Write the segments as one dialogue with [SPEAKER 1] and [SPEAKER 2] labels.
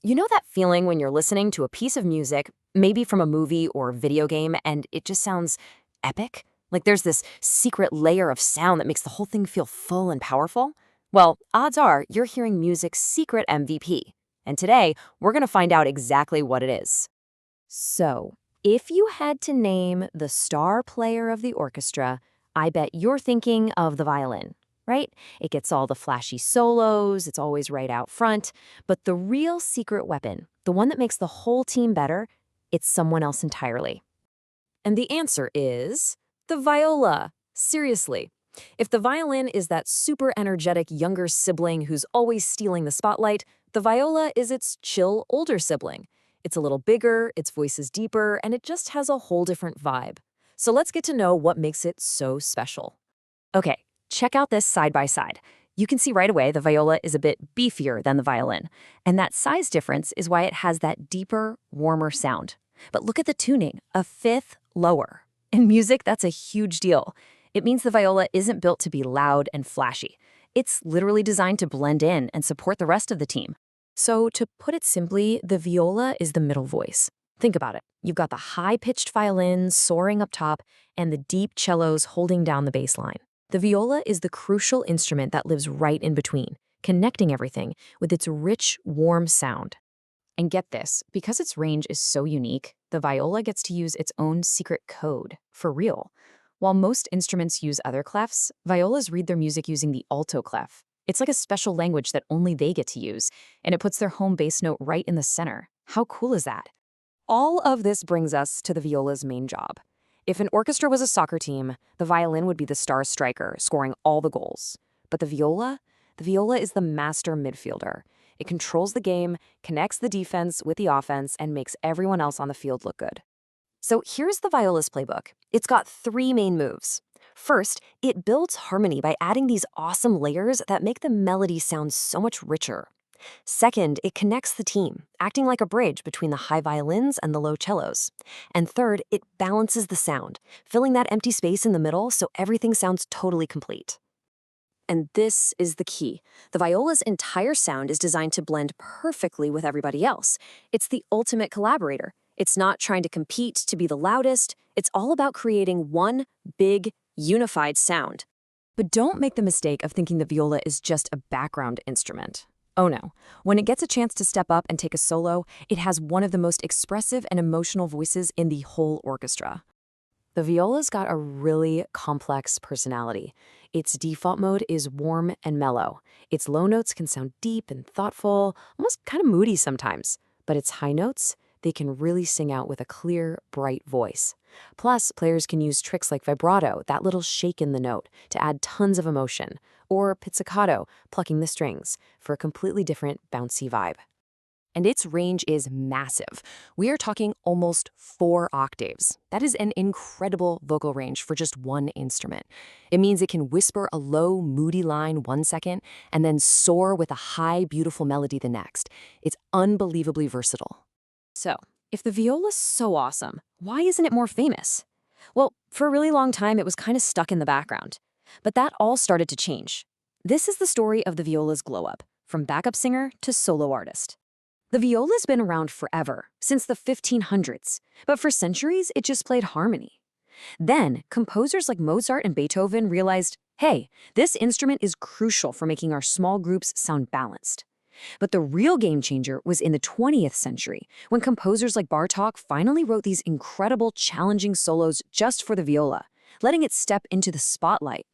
[SPEAKER 1] You know that feeling when you're listening to a piece of music, maybe from a movie or video game, and it just sounds epic? Like there's this secret layer of sound that makes the whole thing feel full and powerful? Well, odds are you're hearing music's secret MVP. And today, we're going to find out exactly what it is. So, if you had to name the star player of the orchestra, I bet you're thinking of the violin, right? It gets all the flashy solos, it's always right out front. But the real secret weapon, the one that makes the whole team better, it's someone else entirely. And the answer is the viola. Seriously. If the violin is that super energetic younger sibling who's always stealing the spotlight, the viola is its chill older sibling. It's a little bigger, its voice is deeper, and it just has a whole different vibe. So let's get to know what makes it so special. Okay, check out this side by side. You can see right away the viola is a bit beefier than the violin, and that size difference is why it has that deeper, warmer sound. But look at the tuning, a fifth lower. In music, that's a huge deal. It means the viola isn't built to be loud and flashy. It's literally designed to blend in and support the rest of the team. So to put it simply, the viola is the middle voice. Think about it. You've got the high-pitched violin soaring up top and the deep cellos holding down the bass line. The viola is the crucial instrument that lives right in between, connecting everything with its rich, warm sound. And get this, because its range is so unique, the viola gets to use its own secret code, for real. While most instruments use other clefs, violas read their music using the alto clef. It's like a special language that only they get to use, and it puts their home bass note right in the center. How cool is that? All of this brings us to the viola's main job. If an orchestra was a soccer team, the violin would be the star striker, scoring all the goals. But the viola is the master midfielder. It controls the game, connects the defense with the offense, and makes everyone else on the field look good. So here's the viola's playbook. It's got 3 main moves. First, it builds harmony by adding these awesome layers that make the melody sound so much richer. Second, it connects the team, acting like a bridge between the high violins and the low cellos. And third, it balances the sound, filling that empty space in the middle so everything sounds totally complete. And this is the key. The viola's entire sound is designed to blend perfectly with everybody else. It's the ultimate collaborator. It's not trying to compete to be the loudest. It's all about creating one big, unified sound. But don't make the mistake of thinking the viola is just a background instrument. Oh no. When it gets a chance to step up and take a solo, it has one of the most expressive and emotional voices in the whole orchestra. The viola's got a really complex personality. Its default mode is warm and mellow. Its low notes can sound deep and thoughtful, almost kind of moody sometimes. But its high notes, they can really sing out with a clear, bright voice. Plus, players can use tricks like vibrato, that little shake in the note, to add tons of emotion, or pizzicato, plucking the strings, for a completely different, bouncy vibe. And its range is massive. We are talking almost 4 octaves. That is an incredible vocal range for just one instrument. It means it can whisper a low, moody line one second and then soar with a high, beautiful melody the next. It's unbelievably versatile. So, if the viola's so awesome, why isn't it more famous? Well, for a really long time, it was kind of stuck in the background. But that all started to change. This is the story of the viola's glow-up, from backup singer to solo artist. The viola's been around forever, since the 1500s, but for centuries, it just played harmony. Then, composers like Mozart and Beethoven realized, hey, this instrument is crucial for making our small groups sound balanced. But the real game changer was in the 20th century, when composers like Bartók finally wrote these incredible, challenging solos just for the viola, letting it step into the spotlight.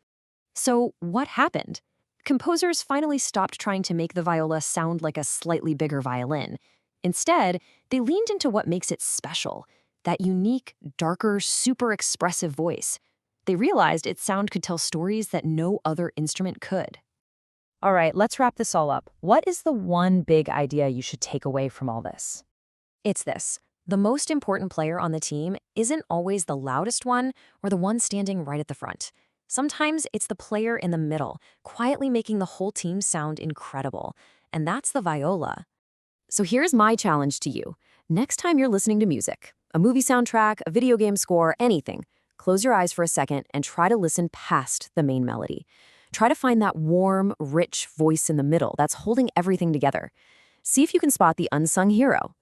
[SPEAKER 1] So what happened? Composers finally stopped trying to make the viola sound like a slightly bigger violin. Instead, they leaned into what makes it special, that unique, darker, super expressive voice. They realized its sound could tell stories that no other instrument could. All right, let's wrap this all up. What is the one big idea you should take away from all this? It's this. The most important player on the team isn't always the loudest one or the one standing right at the front. Sometimes it's the player in the middle, quietly making the whole team sound incredible. And that's the viola. So here's my challenge to you. Next time you're listening to music, a movie soundtrack, a video game score, anything, close your eyes for a second and try to listen past the main melody. Try to find that warm, rich voice in the middle that's holding everything together. See if you can spot the unsung hero.